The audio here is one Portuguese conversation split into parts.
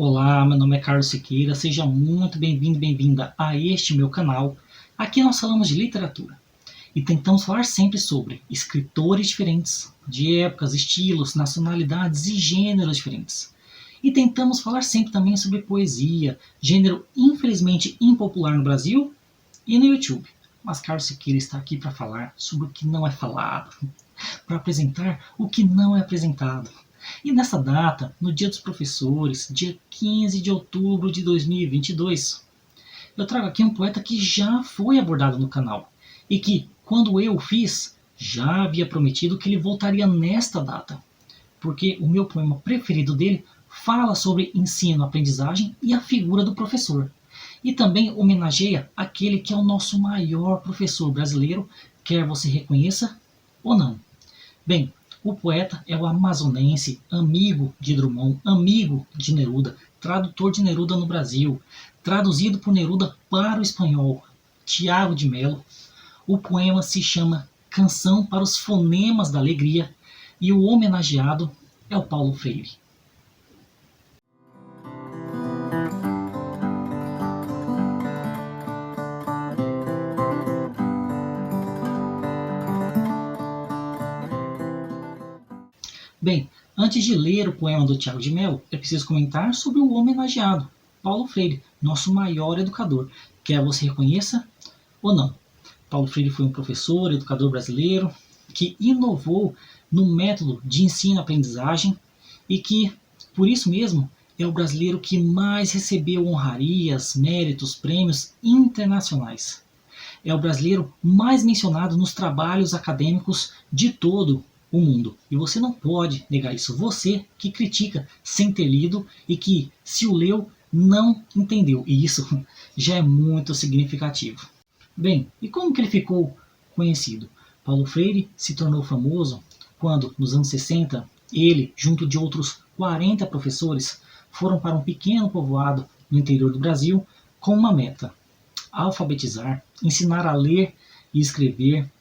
Olá, meu nome é Carlos Siqueira, seja muito bem-vindo e bem-vinda a este meu canal. Aqui nós falamos de literatura e tentamos falar sempre sobre escritores diferentes, de épocas, estilos, nacionalidades e gêneros diferentes. E tentamos falar sempre também sobre poesia, gênero infelizmente impopular no Brasil e no YouTube. Mas Carlos Siqueira está aqui para falar sobre o que não é falado, para apresentar o que não é apresentado. E nessa data, no Dia dos Professores, dia 15 de outubro de 2022, eu trago aqui um poeta que já foi abordado no canal e que, quando eu o fiz, já havia prometido que ele voltaria nesta data, porque o meu poema preferido dele fala sobre ensino, aprendizagem e a figura do professor. E também homenageia aquele que é o nosso maior professor brasileiro, quer você reconheça ou não. Bem, o poeta é o amazonense, amigo de Drummond, amigo de Neruda, tradutor de Neruda no Brasil, traduzido por Neruda para o espanhol, Tiago de Mello. O poema se chama Canção para os Fonemas da Alegria e o homenageado é o Paulo Freire. Bem, antes de ler o poema do Tiago de Mello, é preciso comentar sobre o homenageado, Paulo Freire, nosso maior educador, quer você reconheça ou não. Paulo Freire foi um professor, educador brasileiro, que inovou no método de ensino-aprendizagem e que, por isso mesmo, é o brasileiro que mais recebeu honrarias, méritos, prêmios internacionais. É o brasileiro mais mencionado nos trabalhos acadêmicos de todo o mundo. E você não pode negar isso. Você que critica sem ter lido e que, se o leu, não entendeu. E isso já é muito significativo. Bem, e como que ele ficou conhecido? Paulo Freire se tornou famoso quando, nos anos 60, ele, junto de outros 40 professores, foram para um pequeno povoado no interior do Brasil com uma meta: alfabetizar, ensinar a ler e escrever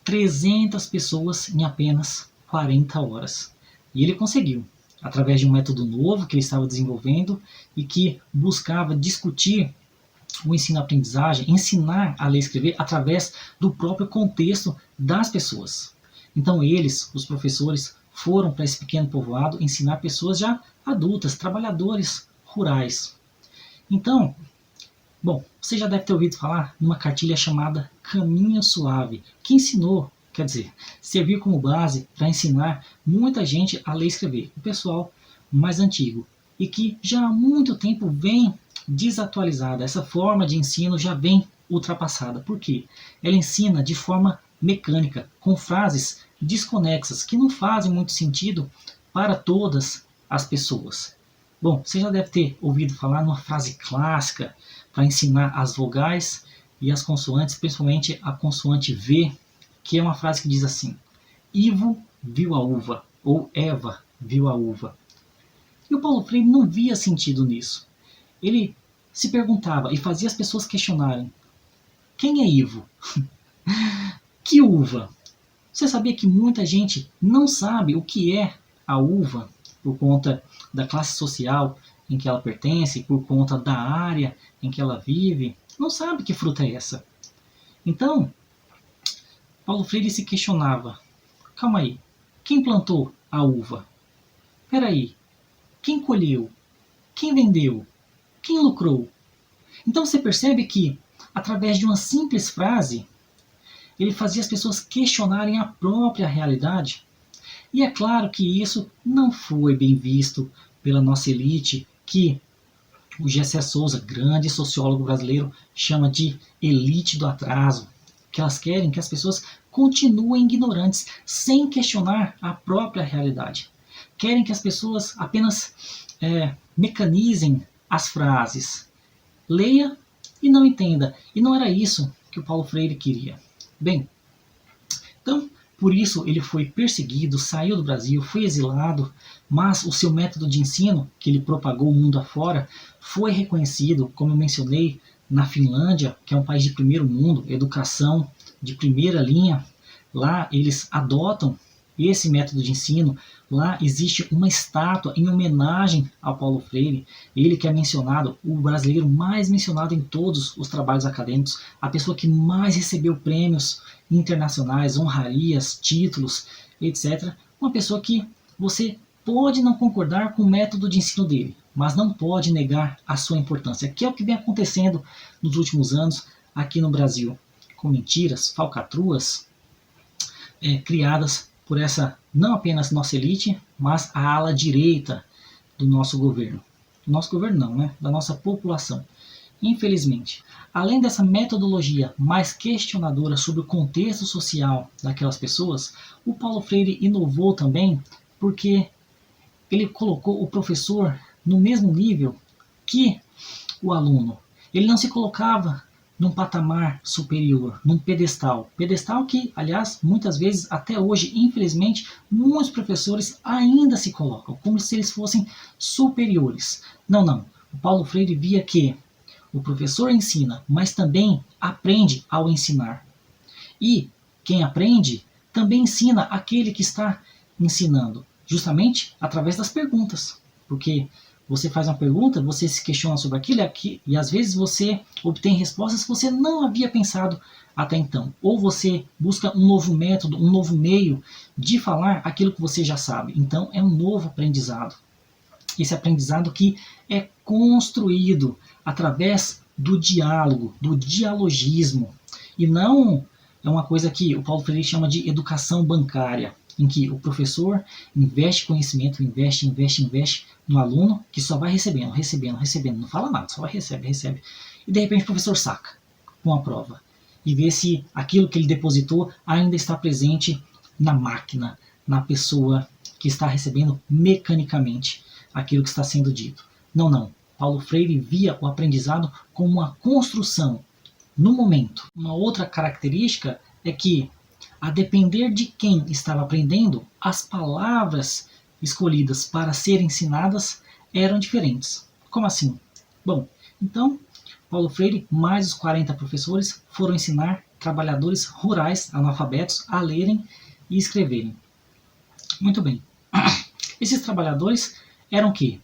300 pessoas em apenas 40 horas. E ele conseguiu, através de um método novo que ele estava desenvolvendo e que buscava discutir o ensino-aprendizagem, ensinar a ler e escrever através do próprio contexto das pessoas. Então eles, os professores, foram para esse pequeno povoado ensinar pessoas já adultas, trabalhadores rurais. Então, bom, você já deve ter ouvido falar numa cartilha chamada Caminho Suave, que ensinou, quer dizer, serviu como base para ensinar muita gente a ler e escrever, o pessoal mais antigo, e que já há muito tempo vem desatualizada. Essa forma de ensino já vem ultrapassada. Por quê? Ela ensina de forma mecânica, com frases desconexas, que não fazem muito sentido para todas as pessoas. Bom, você já deve ter ouvido falar numa frase clássica para ensinar as vogais e as consoantes, principalmente a consoante V, que é uma frase que diz assim: Ivo viu a uva, ou Eva viu a uva. E o Paulo Freire não via sentido nisso. Ele se perguntava e fazia as pessoas questionarem: quem é Ivo? Que uva? Você sabia que muita gente não sabe o que é a uva por conta da classe social em que ela pertence, por conta da área em que ela vive? Não sabe que fruta é essa. Então, Paulo Freire se questionava: calma aí, quem plantou a uva? Peraí, quem colheu? Quem vendeu? Quem lucrou? Então você percebe que, através de uma simples frase, ele fazia as pessoas questionarem a própria realidade. E é claro que isso não foi bem visto pela nossa elite, que o Gessé Souza, grande sociólogo brasileiro, chama de elite do atraso, que elas querem que as pessoas continuem ignorantes, sem questionar a própria realidade. Querem que as pessoas apenas mecanizem as frases, leia e não entenda. E não era isso que o Paulo Freire queria. Bem, então, por isso ele foi perseguido, saiu do Brasil, foi exilado, mas o seu método de ensino, que ele propagou o mundo afora, foi reconhecido, como eu mencionei, na Finlândia, que é um país de primeiro mundo, educação de primeira linha. Lá eles adotam esse método de ensino, lá existe uma estátua em homenagem a Paulo Freire, ele que é mencionado, o brasileiro mais mencionado em todos os trabalhos acadêmicos, a pessoa que mais recebeu prêmios internacionais, honrarias, títulos, etc. Uma pessoa que você pode não concordar com o método de ensino dele, mas não pode negar a sua importância, que é o que vem acontecendo nos últimos anos aqui no Brasil, com mentiras, falcatruas, criadas por essa, não apenas nossa elite, mas a ala direita do nosso governo. Do nosso governo não, né? Da nossa população. Infelizmente, além dessa metodologia mais questionadora sobre o contexto social daquelas pessoas, o Paulo Freire inovou também porque ele colocou o professor no mesmo nível que o aluno. Ele não se colocava num patamar superior, num pedestal. Pedestal que, aliás, muitas vezes, até hoje, infelizmente, muitos professores ainda se colocam, como se eles fossem superiores. Não, não. O Paulo Freire via que o professor ensina, mas também aprende ao ensinar. E quem aprende também ensina aquele que está ensinando, justamente através das perguntas. Porque você faz uma pergunta, você se questiona sobre aquilo e às vezes você obtém respostas que você não havia pensado até então. Ou você busca um novo método, um novo meio de falar aquilo que você já sabe. Então é um novo aprendizado. Esse aprendizado que é construído através do diálogo, do dialogismo. E não é uma coisa que o Paulo Freire chama de educação bancária, em que o professor investe conhecimento, investe no aluno, que só vai recebendo, não fala nada, só vai recebe. E de repente o professor saca com a prova e vê se aquilo que ele depositou ainda está presente na máquina, na pessoa que está recebendo mecanicamente aquilo que está sendo dito. Não, não. Paulo Freire via o aprendizado como uma construção no momento. Uma outra característica é que, a depender de quem estava aprendendo, as palavras escolhidas para serem ensinadas eram diferentes. Como assim? Bom, então, Paulo Freire, mais os 40 professores, foram ensinar trabalhadores rurais analfabetos a lerem e escreverem. Muito bem. Esses trabalhadores eram o quê?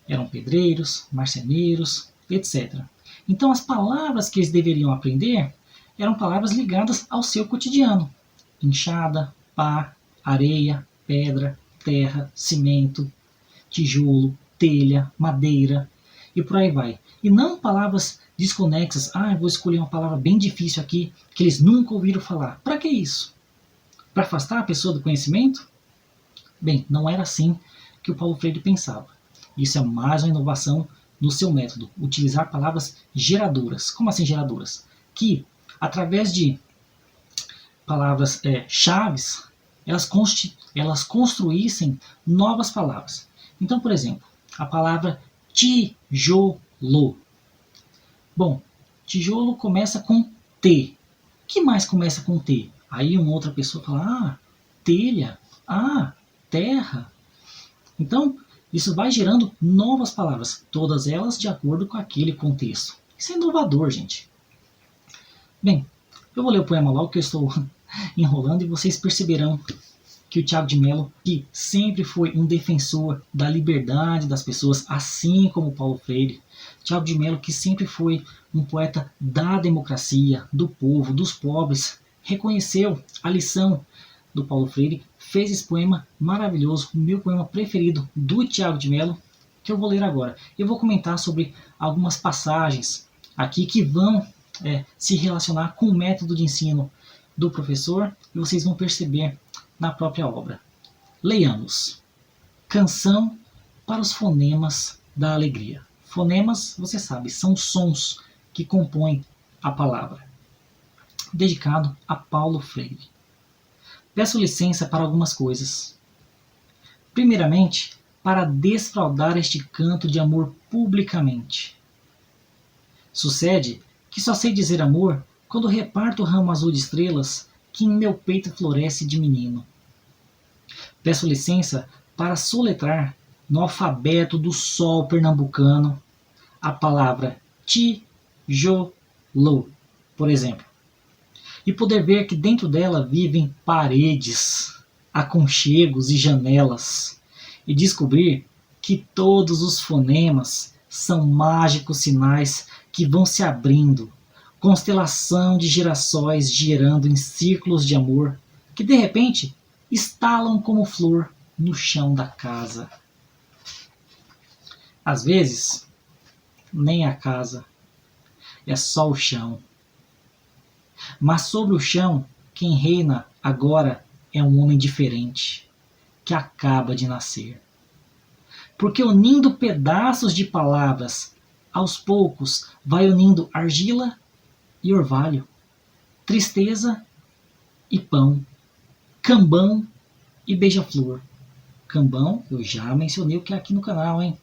Eram pedreiros, marceneiros, etc. Então as palavras que eles deveriam aprender eram palavras ligadas ao seu cotidiano. Enxada, pá, areia, pedra, terra, cimento, tijolo, telha, madeira e por aí vai. E não palavras desconexas. Eu vou escolher uma palavra bem difícil aqui que eles nunca ouviram falar. Para que isso? Para afastar a pessoa do conhecimento? Bem, não era assim que o Paulo Freire pensava. Isso é mais uma inovação no seu método, utilizar palavras geradoras. Como assim geradoras? Que, através de palavras chaves, elas construíssem novas palavras. Então, por exemplo, a palavra tijolo. Bom, tijolo começa com T. O que mais começa com T? Aí uma outra pessoa fala, telha, terra. Então, isso vai gerando novas palavras, todas elas de acordo com aquele contexto. Isso é inovador, gente. Bem, eu vou ler o poema logo que eu estou enrolando e vocês perceberão que o Thiago de Mello, que sempre foi um defensor da liberdade das pessoas, assim como Paulo Freire, Thiago de Mello, que sempre foi um poeta da democracia, do povo, dos pobres, reconheceu a lição do Paulo Freire, fez esse poema maravilhoso, o meu poema preferido do Thiago de Mello, que eu vou ler agora. Eu vou comentar sobre algumas passagens aqui que vão se relacionar com o método de ensino do professor e vocês vão perceber na própria obra. Leiamos. Canção para os fonemas da alegria. Fonemas, você sabe, são sons que compõem a palavra. Dedicado a Paulo Freire. Peço licença para algumas coisas. Primeiramente, para desfraudar este canto de amor publicamente. Sucede que só sei dizer amor quando reparto o ramo azul de estrelas que em meu peito floresce de menino. Peço licença para soletrar no alfabeto do sol pernambucano a palavra tijolo, por exemplo, e poder ver que dentro dela vivem paredes aconchegos e janelas, e descobrir que todos os fonemas são mágicos sinais que vão se abrindo, constelação de girassóis girando em círculos de amor, que de repente estalam como flor no chão da casa. Às vezes, nem a casa, é só o chão. Mas sobre o chão, quem reina agora é um homem diferente, que acaba de nascer. Porque unindo pedaços de palavras, aos poucos vai unindo argila e orvalho, tristeza e pão, cambão e beija-flor. Cambão, eu já mencionei o que é aqui no canal, hein?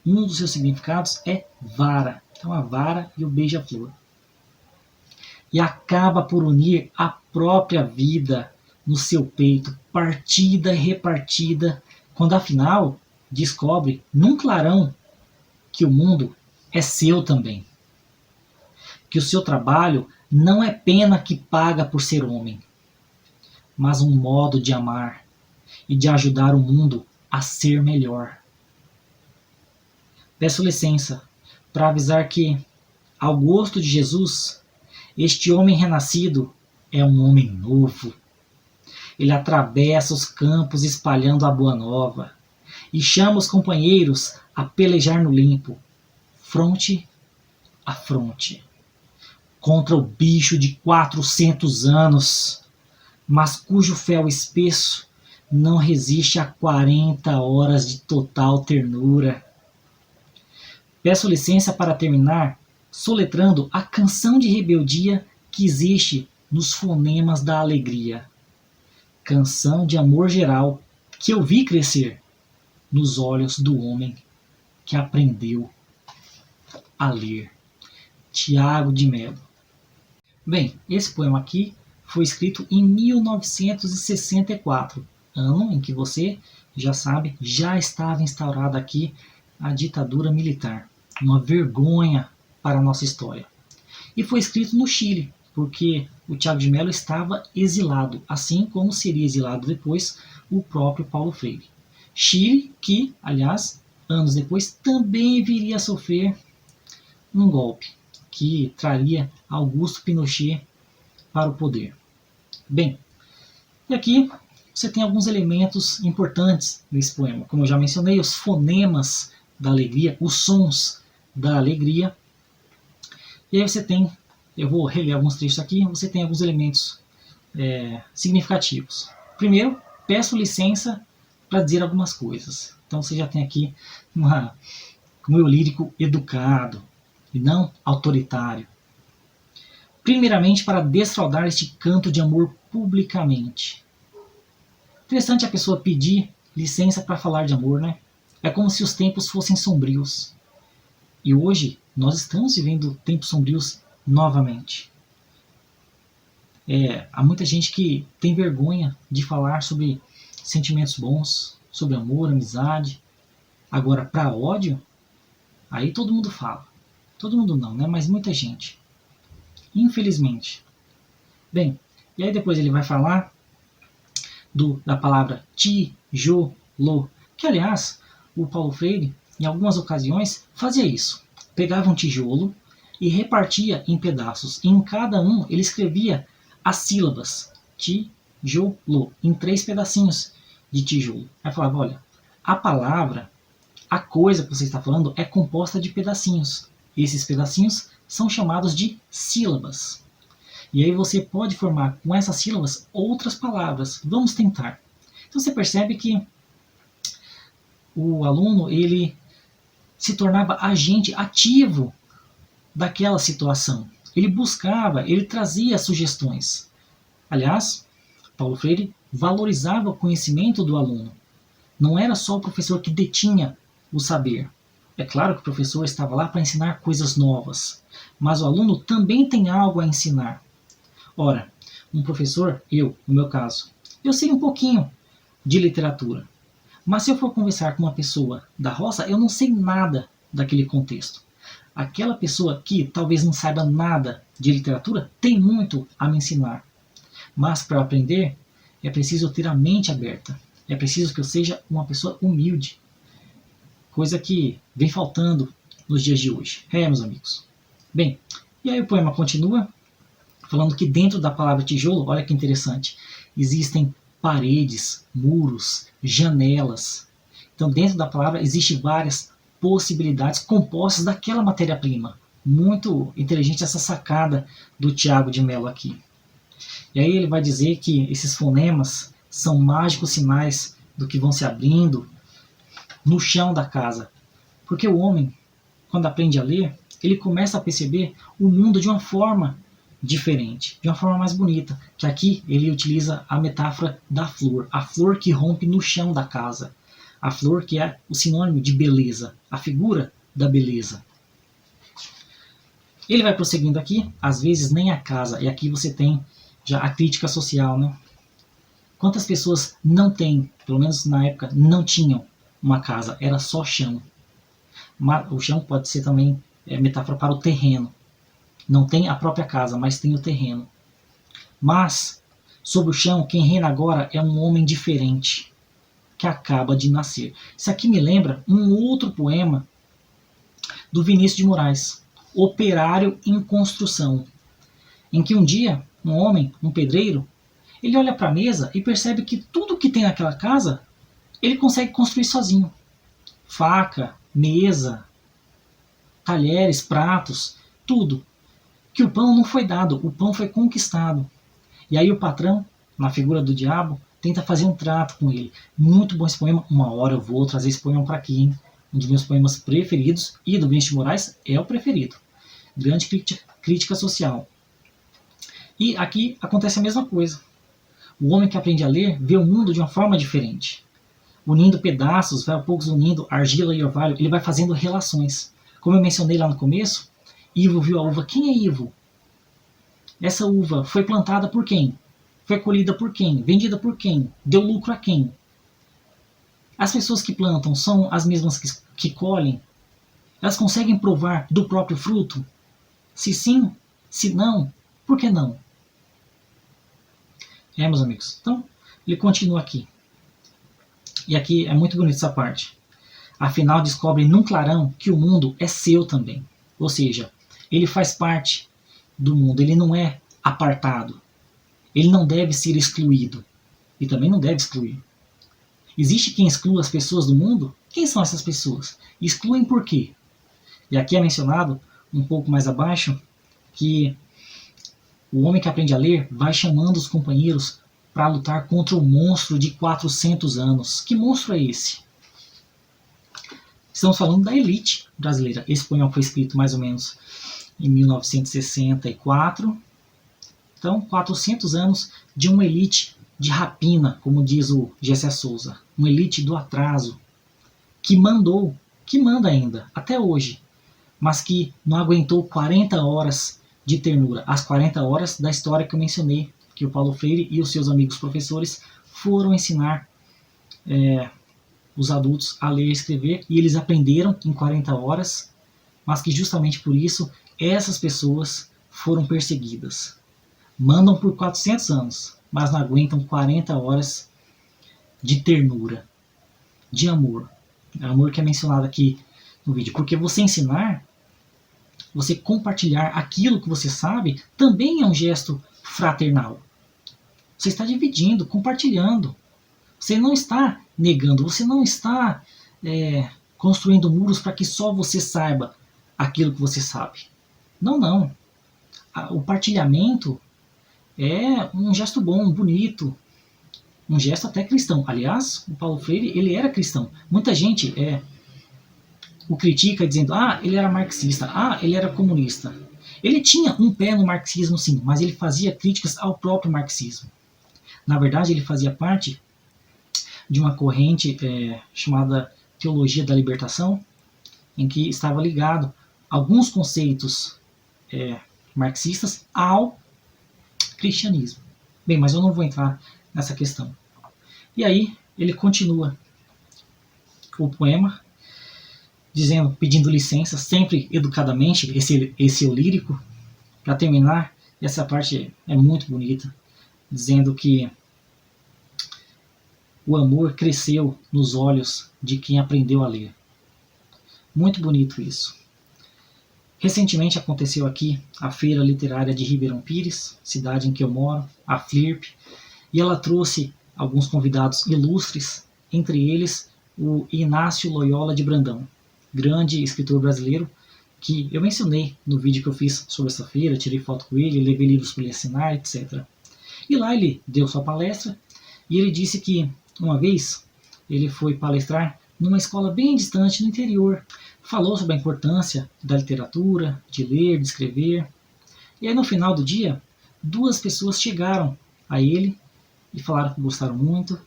Um dos seus significados é vara. Então a vara e o beija-flor. E acaba por unir a própria vida no seu peito, partida e repartida, quando afinal descobre num clarão que o mundo é seu também. Que o seu trabalho não é pena que paga por ser homem, mas um modo de amar e de ajudar o mundo a ser melhor. Peço licença para avisar que, ao gosto de Jesus, este homem renascido é um homem novo. Ele atravessa os campos espalhando a boa nova e chama os companheiros a pelejar no limpo, fronte a fronte, contra o bicho de 400 anos, mas cujo fel espesso não resiste a 40 horas de total ternura. Peço licença para terminar soletrando a canção de rebeldia que existe nos fonemas da alegria. Canção de amor geral que eu vi crescer nos olhos do homem que aprendeu a ler. Tiago de Mello. Bem, esse poema aqui foi escrito em 1964, ano em que você já sabe, já estava instaurada aqui a ditadura militar. Uma vergonha para a nossa história. E foi escrito no Chile, porque o Tiago de Mello estava exilado, assim como seria exilado depois o próprio Paulo Freire. Chile, que, aliás, anos depois, também viria a sofrer um golpe, que traria Augusto Pinochet para o poder. Bem, e aqui você tem alguns elementos importantes nesse poema. Como eu já mencionei, os fonemas da alegria, os sons da alegria. E aí você tem, eu vou reler alguns trechos aqui, você tem alguns elementos significativos. Primeiro, peço licença para dizer algumas coisas. Então você já tem aqui um eu lírico educado e não autoritário. Primeiramente, para desfraudar este canto de amor publicamente. Interessante a pessoa pedir licença para falar de amor, né? É como se os tempos fossem sombrios. E hoje nós estamos vivendo tempos sombrios novamente. Há muita gente que tem vergonha de falar sobre sentimentos bons, sobre amor, amizade. Agora, para ódio, aí todo mundo fala. Todo mundo não, né? Mas muita gente. Infelizmente. Bem, e aí depois ele vai falar da palavra tijolo, que aliás, o Paulo Freire, em algumas ocasiões, fazia isso. Pegava um tijolo e repartia em pedaços. E em cada um ele escrevia as sílabas tijolo, em 3 pedacinhos de tijolo. Aí falava, olha, a palavra, a coisa que você está falando é composta de pedacinhos. Esses pedacinhos são chamados de sílabas. E aí você pode formar com essas sílabas outras palavras. Vamos tentar. Então você percebe que o aluno, ele se tornava agente ativo daquela situação. Ele buscava, ele trazia sugestões. Aliás, Paulo Freire valorizava o conhecimento do aluno. Não era só o professor que detinha o saber. É claro que o professor estava lá para ensinar coisas novas, mas o aluno também tem algo a ensinar. Ora, um professor, no meu caso, eu sei um pouquinho de literatura, mas se eu for conversar com uma pessoa da roça, eu não sei nada daquele contexto. Aquela pessoa que talvez não saiba nada de literatura tem muito a me ensinar. Mas para aprender, é preciso ter a mente aberta. É preciso que eu seja uma pessoa humilde. Coisa que vem faltando nos dias de hoje. Meus amigos. Bem, e aí o poema continua falando que dentro da palavra tijolo, olha que interessante, existem paredes, muros, janelas. Então dentro da palavra existem várias possibilidades compostas daquela matéria-prima. Muito inteligente essa sacada do Tiago de Mello aqui. E aí ele vai dizer que esses fonemas são mágicos sinais do que vão se abrindo no chão da casa. Porque o homem, quando aprende a ler, ele começa a perceber o mundo de uma forma diferente, de uma forma mais bonita. Que aqui ele utiliza a metáfora da flor. A flor que rompe no chão da casa. A flor que é o sinônimo de beleza. A figura da beleza. Ele vai prosseguindo aqui, às vezes nem a casa, e aqui você tem já a crítica social, né? Quantas pessoas não têm, pelo menos na época, não tinham uma casa, era só chão. O chão pode ser também metáfora para o terreno. Não tem a própria casa, mas tem o terreno. Mas, sobre o chão, quem reina agora é um homem diferente, que acaba de nascer. Isso aqui me lembra um outro poema do Vinícius de Moraes, Operário em Construção, em que um dia, um homem, um pedreiro, ele olha para a mesa e percebe que tudo que tem naquela casa, ele consegue construir sozinho. Faca, mesa, talheres, pratos, tudo. Que o pão não foi dado, o pão foi conquistado. E aí o patrão, na figura do diabo, tenta fazer um trato com ele. Muito bom esse poema, uma hora eu vou trazer esse poema para aqui, hein? Um dos meus poemas preferidos, e do Vinícius de Moraes é o preferido. Grande crítica social. E aqui acontece a mesma coisa. O homem que aprende a ler vê o mundo de uma forma diferente. Unindo pedaços, vai a poucos unindo argila e orvalho, ele vai fazendo relações. Como eu mencionei lá no começo, Ivo viu a uva. Quem é Ivo? Essa uva foi plantada por quem? Foi colhida por quem? Vendida por quem? Deu lucro a quem? As pessoas que plantam são as mesmas que colhem? Elas conseguem provar do próprio fruto? Se sim, se não, por que não? Meus amigos. Então, ele continua aqui. E aqui é muito bonito essa parte. Afinal, descobre num clarão que o mundo é seu também. Ou seja, ele faz parte do mundo, ele não é apartado. Ele não deve ser excluído. E também não deve excluir. Existe quem exclua as pessoas do mundo? Quem são essas pessoas? Excluem por quê? E aqui é mencionado, um pouco mais abaixo, que o homem que aprende a ler vai chamando os companheiros para lutar contra o monstro de 400 anos. Que monstro é esse? Estamos falando da elite brasileira. Esse poema foi escrito mais ou menos em 1964. Então, 400 anos de uma elite de rapina, como diz o Gessé Souza. Uma elite do atraso, que mandou, que manda ainda, até hoje, mas que não aguentou 40 horas de ternura. As 40 horas da história que eu mencionei, que o Paulo Freire e os seus amigos professores foram ensinar os adultos a ler e escrever, e eles aprenderam em 40 horas, mas que justamente por isso essas pessoas foram perseguidas. Mandam por 400 anos, mas não aguentam 40 horas de ternura, de amor. Amor que é mencionado aqui no vídeo. Porque você ensinar, você compartilhar aquilo que você sabe, também é um gesto fraternal. Você está dividindo, compartilhando. Você não está negando, você não está construindo muros para que só você saiba aquilo que você sabe. Não, não. O partilhamento é um gesto bom, bonito, um gesto até cristão. Aliás, o Paulo Freire, ele era cristão. Muita gente o critica dizendo, ele era marxista, ele era comunista. Ele tinha um pé no marxismo, sim, mas ele fazia críticas ao próprio marxismo. Na verdade, ele fazia parte de uma corrente chamada Teologia da Libertação, em que estava ligado alguns conceitos marxistas ao cristianismo. Bem, mas eu não vou entrar nessa questão. E aí, ele continua o poema, dizendo, pedindo licença, sempre educadamente, esse eu lírico, para terminar, essa parte é muito bonita, dizendo que o amor cresceu nos olhos de quem aprendeu a ler. Muito bonito isso. Recentemente aconteceu aqui a Feira Literária de Ribeirão Pires, cidade em que eu moro, a FLIRP, e ela trouxe alguns convidados ilustres, entre eles o Inácio Loyola de Brandão, grande escritor brasileiro, que eu mencionei no vídeo que eu fiz sobre essa feira, tirei foto com ele, levei livros para ele assinar, etc. E lá ele deu sua palestra, e ele disse que uma vez ele foi palestrar numa escola bem distante no interior. Falou sobre a importância da literatura, de ler, de escrever. E aí no final do dia, 2 pessoas chegaram a ele e falaram que gostaram muito,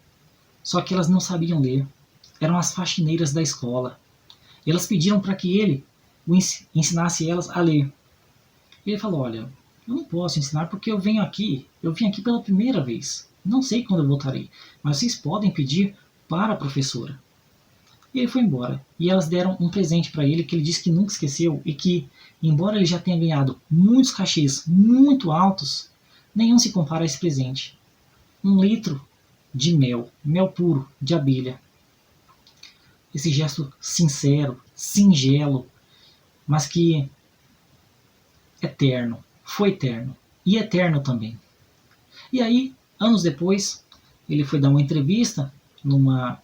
só que elas não sabiam ler. Eram as faxineiras da escola. Elas pediram para que ele ensinasse elas a ler. E ele falou, olha, eu não posso ensinar porque eu vim aqui pela primeira vez. Não sei quando eu voltarei, mas vocês podem pedir para a professora. E ele foi embora. E elas deram um presente para ele que ele disse que nunca esqueceu e que, embora ele já tenha ganhado muitos cachês muito altos, nenhum se compara a esse presente. 1 litro de mel, mel puro, de abelha. Esse gesto sincero, singelo, mas que eterno, foi eterno e eterno também. E aí, anos depois, ele foi dar uma entrevista numa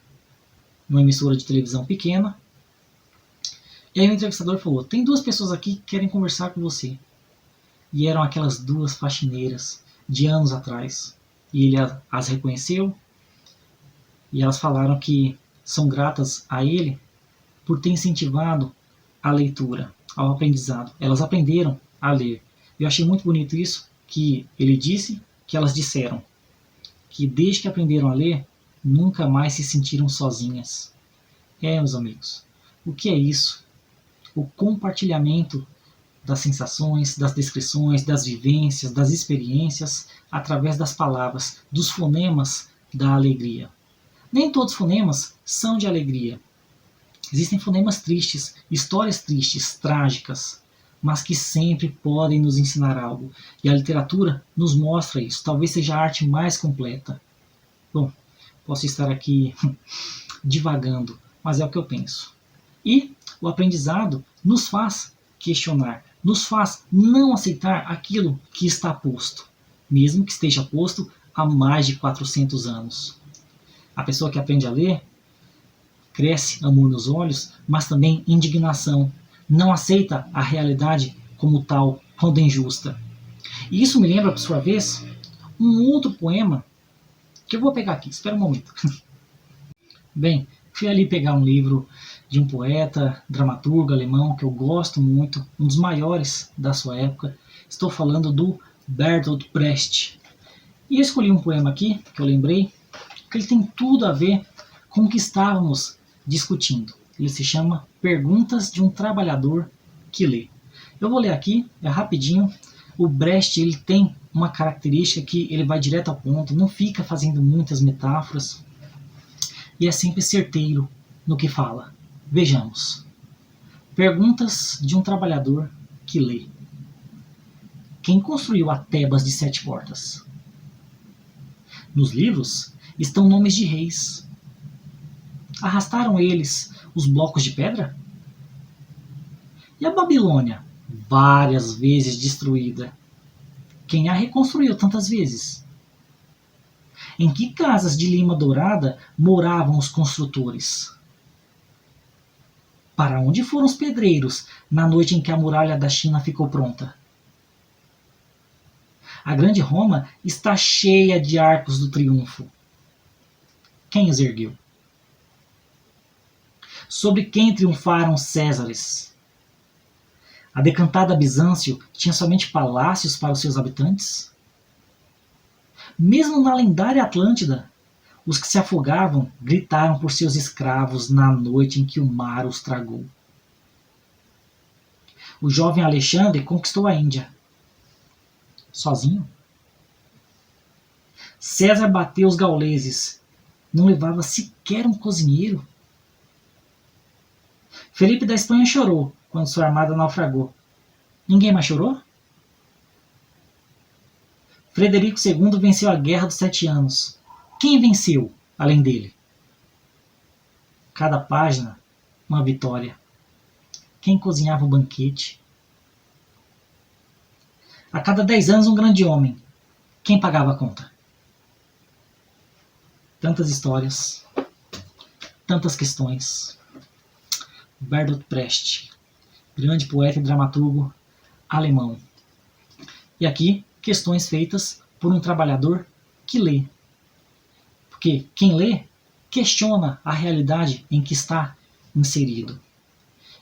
emissora de televisão pequena. E aí o entrevistador falou, tem 2 pessoas aqui que querem conversar com você. E eram aquelas 2 faxineiras de anos atrás. E ele as reconheceu. E elas falaram que são gratas a ele por ter incentivado a leitura, ao aprendizado. Elas aprenderam a ler. Eu achei muito bonito isso, que ele disse, que elas disseram. Que desde que aprenderam a ler, nunca mais se sentiram sozinhas. Meus amigos, o que é isso? O compartilhamento das sensações, das descrições, das vivências, das experiências, através das palavras, dos fonemas da alegria. Nem todos os fonemas são de alegria. Existem fonemas tristes, histórias tristes, trágicas, mas que sempre podem nos ensinar algo. E a literatura nos mostra isso. Talvez seja a arte mais completa. Bom, posso estar aqui divagando, mas é o que eu penso. E o aprendizado nos faz questionar, nos faz não aceitar aquilo que está posto, mesmo que esteja posto há mais de 400 anos. A pessoa que aprende a ler, cresce amor nos olhos, mas também indignação. Não aceita a realidade como tal, quando injusta. E isso me lembra, por sua vez, um outro poema que eu vou pegar aqui, espera um momento. Bem, fui ali pegar um livro de um poeta, dramaturgo alemão, que eu gosto muito, um dos maiores da sua época. Estou falando do Bertolt Brecht. E eu escolhi um poema aqui, que eu lembrei, que ele tem tudo a ver com o que estávamos discutindo. Ele se chama Perguntas de um Trabalhador que Lê. Eu vou ler aqui, é rapidinho. O Brecht ele tem uma característica que ele vai direto ao ponto, não fica fazendo muitas metáforas e é sempre certeiro no que fala. Vejamos. Perguntas de um trabalhador que lê. Quem construiu a Tebas de 7 portas? Nos livros estão nomes de reis. Arrastaram eles os blocos de pedra? E a Babilônia, várias vezes destruída? Quem a reconstruiu tantas vezes? Em que casas de lima dourada moravam os construtores? Para onde foram os pedreiros na noite em que a muralha da China ficou pronta? A grande Roma está cheia de arcos do triunfo. Quem os ergueu? Sobre quem triunfaram os Césares? A decantada Bizâncio tinha somente palácios para os seus habitantes? Mesmo na lendária Atlântida, os que se afogavam gritaram por seus escravos na noite em que o mar os tragou. O jovem Alexandre conquistou a Índia. Sozinho? César bateu os gauleses. Não levava sequer um cozinheiro. Felipe da Espanha chorou quando sua armada naufragou. Ninguém mais chorou? Frederico II venceu a Guerra dos 7 Anos. Quem venceu? além dele? Cada página, uma vitória. Quem cozinhava o banquete? A cada 10 anos, um grande homem. Quem pagava a conta? Tantas histórias, tantas questões. Bertolt Brecht, grande poeta e dramaturgo alemão. E aqui, questões feitas por um trabalhador que lê. Porque quem lê questiona a realidade em que está inserido.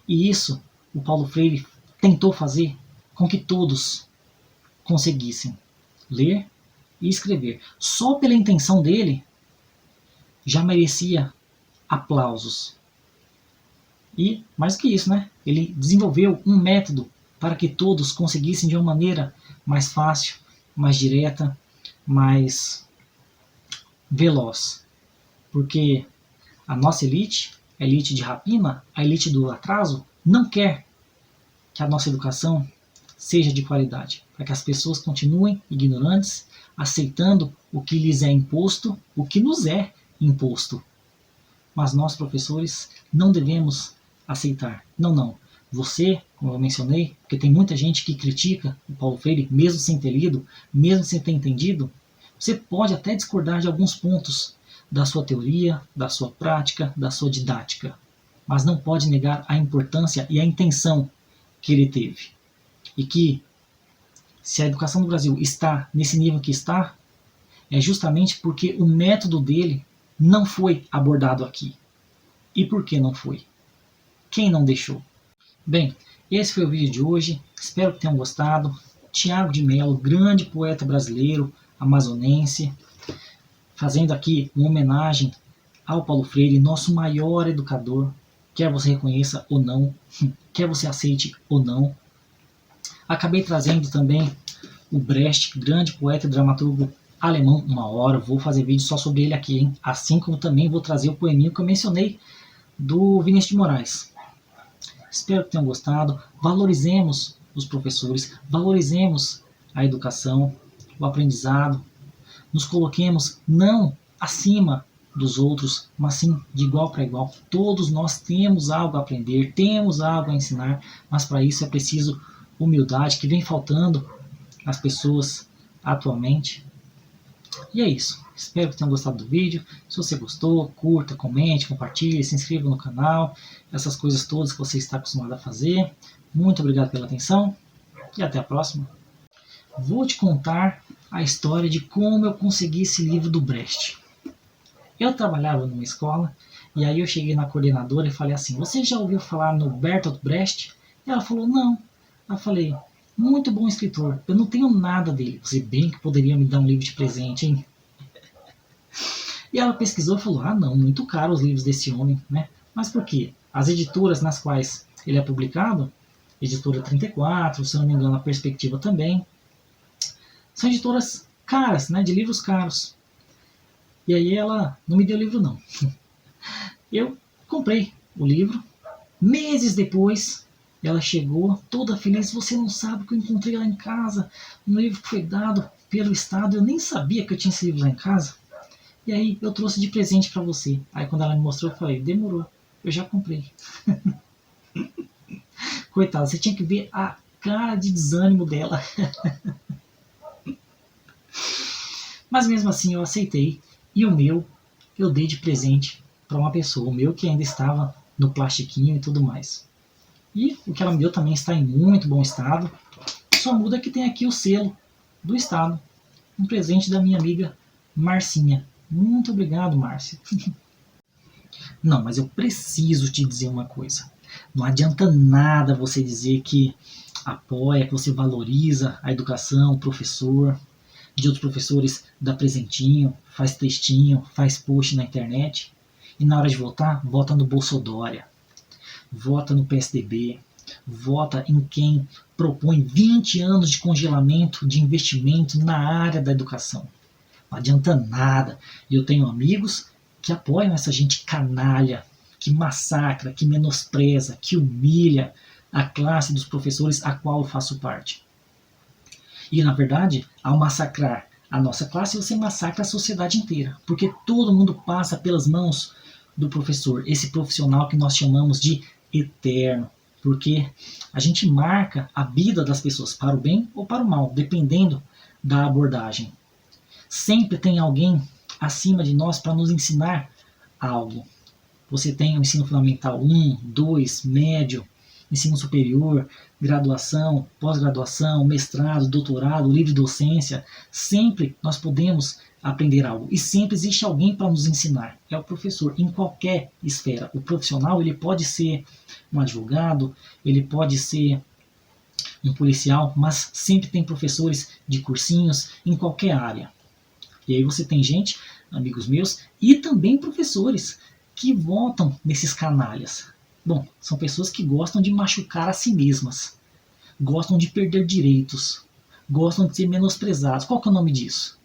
E isso o Paulo Freire tentou fazer com que todos conseguissem ler e escrever. Só pela intenção dele já merecia aplausos. E, mais do que isso, né? Ele desenvolveu um método para que todos conseguissem de uma maneira mais fácil, mais direta, mais veloz. Porque a nossa elite, a elite de rapina, a elite do atraso, não quer que a nossa educação seja de qualidade, para que as pessoas continuem ignorantes, aceitando o que lhes é imposto, o que nos é imposto. Mas nós, professores, não devemos aceitar. Não, não. Você, como eu mencionei, porque tem muita gente que critica o Paulo Freire, mesmo sem ter lido, mesmo sem ter entendido, você pode até discordar de alguns pontos da sua teoria, da sua prática, da sua didática, mas não pode negar a importância e a intenção que ele teve. E que, se a educação do Brasil está nesse nível que está, é justamente porque o método dele não foi abordado aqui. E por que não foi? Quem não deixou? Bem, esse foi o vídeo de hoje. Espero que tenham gostado. Tiago de Mello, grande poeta brasileiro, amazonense, fazendo aqui uma homenagem ao Paulo Freire, nosso maior educador, quer você reconheça ou não, quer você aceite ou não. Acabei trazendo também o Brecht, grande poeta e dramaturgo alemão, uma hora. Vou fazer vídeo só sobre ele aqui, hein? Assim como também vou trazer o poeminho que eu mencionei do Vinícius de Moraes. Espero que tenham gostado. Valorizemos os professores, valorizemos a educação, o aprendizado. Nos coloquemos não acima dos outros, mas sim de igual para igual. Todos nós temos algo a aprender, temos algo a ensinar, mas para isso é preciso humildade, que vem faltando às pessoas atualmente. E é isso. Espero que tenham gostado do vídeo. Se você gostou, curta, comente, compartilhe, se inscreva no canal. Essas coisas todas que você está acostumado a fazer. Muito obrigado pela atenção e até a próxima. Vou te contar a história de como eu consegui esse livro do Brecht. Eu trabalhava numa escola e aí eu cheguei na coordenadora e falei assim: você já ouviu falar no Bertolt Brecht? E ela falou: não. Eu falei: muito bom escritor, eu não tenho nada dele. Você bem que poderia me dar um livro de presente, hein? E ela pesquisou e falou: ah não, muito caro os livros desse homem, né? Mas por quê? As editoras nas quais ele é publicado, editora 34, se não me engano a Perspectiva também, são editoras caras, né? De livros caros. E aí ela não me deu o livro não. Eu comprei o livro, meses depois ela chegou toda feliz: você não sabe o que eu encontrei lá em casa, um livro que foi dado pelo Estado, eu nem sabia que eu tinha esse livro lá em casa. E aí eu trouxe de presente para você. Aí quando ela me mostrou, eu falei: demorou, eu já comprei. Coitada, você tinha que ver a cara de desânimo dela. Mas mesmo assim eu aceitei. E o meu eu dei de presente para uma pessoa. O meu que ainda estava no plastiquinho e tudo mais. E o que ela me deu também está em muito bom estado. Só muda que tem aqui o selo do Estado. Um presente da minha amiga Marcinha. Muito obrigado, Márcia. Não, mas eu preciso te dizer uma coisa. Não adianta nada você dizer que apoia, que você valoriza a educação, o professor, de outros professores dá presentinho, faz textinho, faz post na internet, e na hora de votar, vota no Bolsodória, vota no PSDB, vota em quem propõe 20 anos de congelamento de investimento na área da educação. Não adianta nada. E eu tenho amigos que apoiam essa gente canalha, que massacra, que menospreza, que humilha a classe dos professores a qual eu faço parte. E, na verdade, ao massacrar a nossa classe, você massacra a sociedade inteira, porque todo mundo passa pelas mãos do professor, esse profissional que nós chamamos de eterno, porque a gente marca a vida das pessoas para o bem ou para o mal, dependendo da abordagem. Sempre tem alguém acima de nós para nos ensinar algo. Você tem o ensino fundamental 1, 2, médio, ensino superior, graduação, pós-graduação, mestrado, doutorado, livre docência. Sempre nós podemos aprender algo e sempre existe alguém para nos ensinar. É o professor, em qualquer esfera. O profissional, ele pode ser um advogado, ele pode ser um policial, mas sempre tem professores de cursinhos em qualquer área. E aí você tem gente, amigos meus, e também professores que votam nesses canalhas. Bom, são pessoas que gostam de machucar a si mesmas, gostam de perder direitos, gostam de ser menosprezados. Qual que é o nome disso?